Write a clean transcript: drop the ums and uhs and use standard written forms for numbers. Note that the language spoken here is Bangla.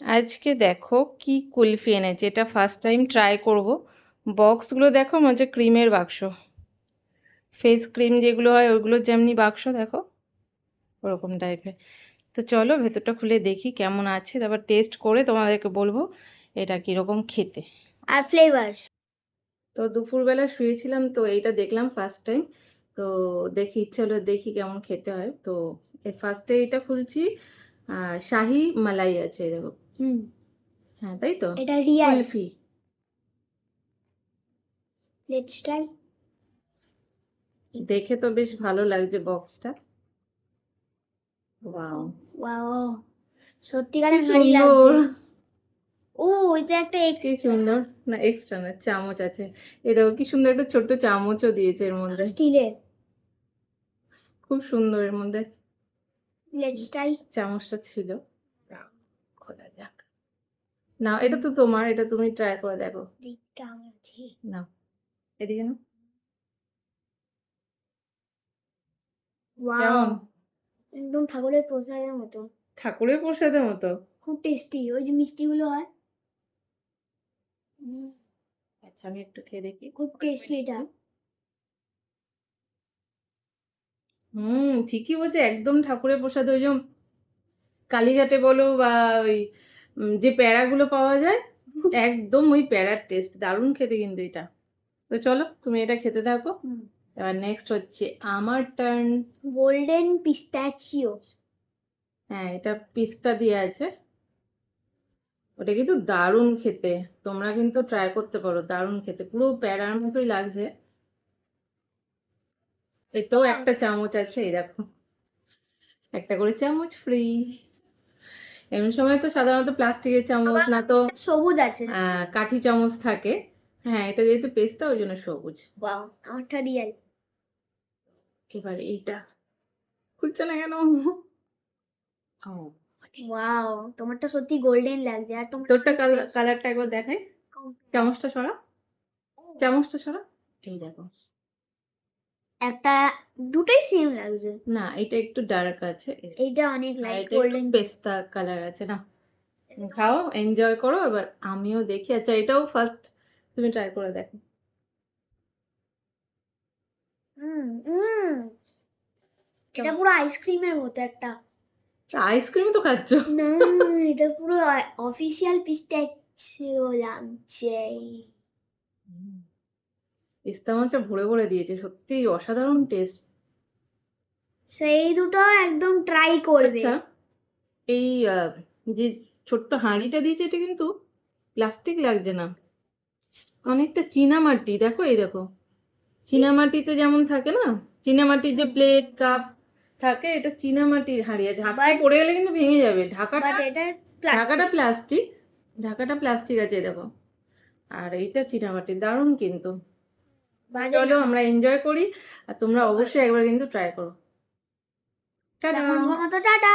আজকে দেখো কি কুলফি এনেছে, এটা ফার্স্ট টাইম ট্রাই করব। বক্সগুলো দেখো, মনে ক্রিমের বাক্স, ফেস ক্রিম যেগুলো হয় ওইগুলোর যেমনি বাক্স দেখো, ওরকম টাইপের। তো চলো ভেতরটা খুলে দেখি কেমন আছে, তারপর টেস্ট করে তোমাদেরকে বলবো এটা কীরকম খেতে আর ফ্লেভারস। তো দুপুরবেলা শুয়েছিলাম, তো এইটা দেখলাম ফার্স্ট টাইম, তো দেখি ইচ্ছে হলো দেখি কেমন খেতে হয়। তো ফার্স্টে এটা খুলছি, শাহি মালাই আছে দেখো। হ্যাঁ তাই তো, এটা রিয়াল কুলফি। Let's try. দেখে তো বেশ ভালো লাগছে বক্সটা। ওয়াও ওয়াও, সত্যিকারের ভারী সুন্দর, লাগবে। ও এটা একটা কি সুন্দর। না এক্সট্রা না, চামচ আছে। এটাও কি সুন্দর, একটা ছোট্ট চামচও দিয়েছে এর মধ্যে, স্টিলের, খুব সুন্দর। এর মধ্যে লেটস ট্রাই। চামচটা ছিল, খোলা যাক। না এটা তো তোমার, এটা তুমি ট্রাই করে দেখো। দিকটা আমার ঠিক না এদিকে না, ওয়াও, কেমন? একদম ঠাকুরের প্রসাদের মতো, ঠাকুরের প্রসাদের মতো। খুব টেস্টি। ওই যে মিষ্টিগুলো হয়, আচ্ছা আমি একটু খেয়ে দেখি। খুব টেস্টি এটা। ঠিকই বলছে, একদম ঠাকুরের প্রসাদ। ওই যে কালীঘাটে বলো বা ওই যে প্যাড়াগুলো পাওয়া যায়, একদম ওই প্যাড়ার টেস্ট, দারুণ খেতে কিন্তু এটা। তো চলো তুমি এটা খেতে থাকো। এবার নেক্সট হচ্ছে আমার টার্ন। গোল্ডেন পিস্তাচিও। হ্যাঁ এটা পিস্তা দিয়ে আছে, ওটা কিন্তু দারুণ খেতে। তোমরা কিন্তু ট্রাই করতে পারো, দারুণ খেতে, পুরো প্যাড়ার মতোই লাগছে। এতেও একটা চামচ আছে, এই দেখো একটা করে চামচ ফ্রি। এমন সময় তো সাধারণত প্লাস্টিকের চামচ না তো সবুজ আছে, কাঠি চামচ থাকে। হ্যাঁ এটা যেহেতু পেস্তা ওই জন্য সবুজ। ওয়াও আমারটা রিয়াল। এবার এইটা খুলছে না কেন? ওয়াও, তোমারটা সত্যি গোল্ডেন লাগছে। আর তোমার তোরটা কালারটা একবার দেখাই। চামচটা সরা, চামচটা সরা, এই দেখো। একটা দুটোই সেম লাগছে। না এটা একটু ডার্ক আছে, এইটা অনেক আর লাইট এটা একটু গোল্ডেন। পেস্তা কালার আছে। না খাও, এনজয় করো। এবার আমিও দেখি। আচ্ছা এটাও ফার্স্ট তুমি ট্রাই করে দেখো। এটা পুরো আইসক্রিমের মতো একটা। আইসক্রিম তো খাচ্ছ? না, এটা পুরো অফিসিয়াল পিস্তাচিও লাগছে। পেস্তা মাছটা ভরে ভরে দিয়েছে, সত্যি অসাধারণ টেস্ট। সেই দুটো একদম ট্রাই করবে। আচ্ছা এই যে ছোট্ট হাঁড়িটা দিয়েছে, এটা কিন্তু প্লাস্টিক লাগছে না, অনেকটা চীনামাটি। দেখো এই দেখো, চীনামাটিতে যেমন থাকে না, চীনামাটির যে প্লেট কাপ থাকে, এটা চীনামাটির হাঁড়ি আছে। হাতে পড়ে গেলে কিন্তু ভেঙে যাবে। ঢাকাটা, ঢাকাটা প্লাস্টিক, ঢাকাটা প্লাস্টিক আছে দেখো, আর এইটা চীনামাটির। দারুণ কিন্তু। চলো আমরা এনজয় করি, আর তোমরা অবশ্যই একবার কিন্তু ট্রাই করো। টাটা। টাটা।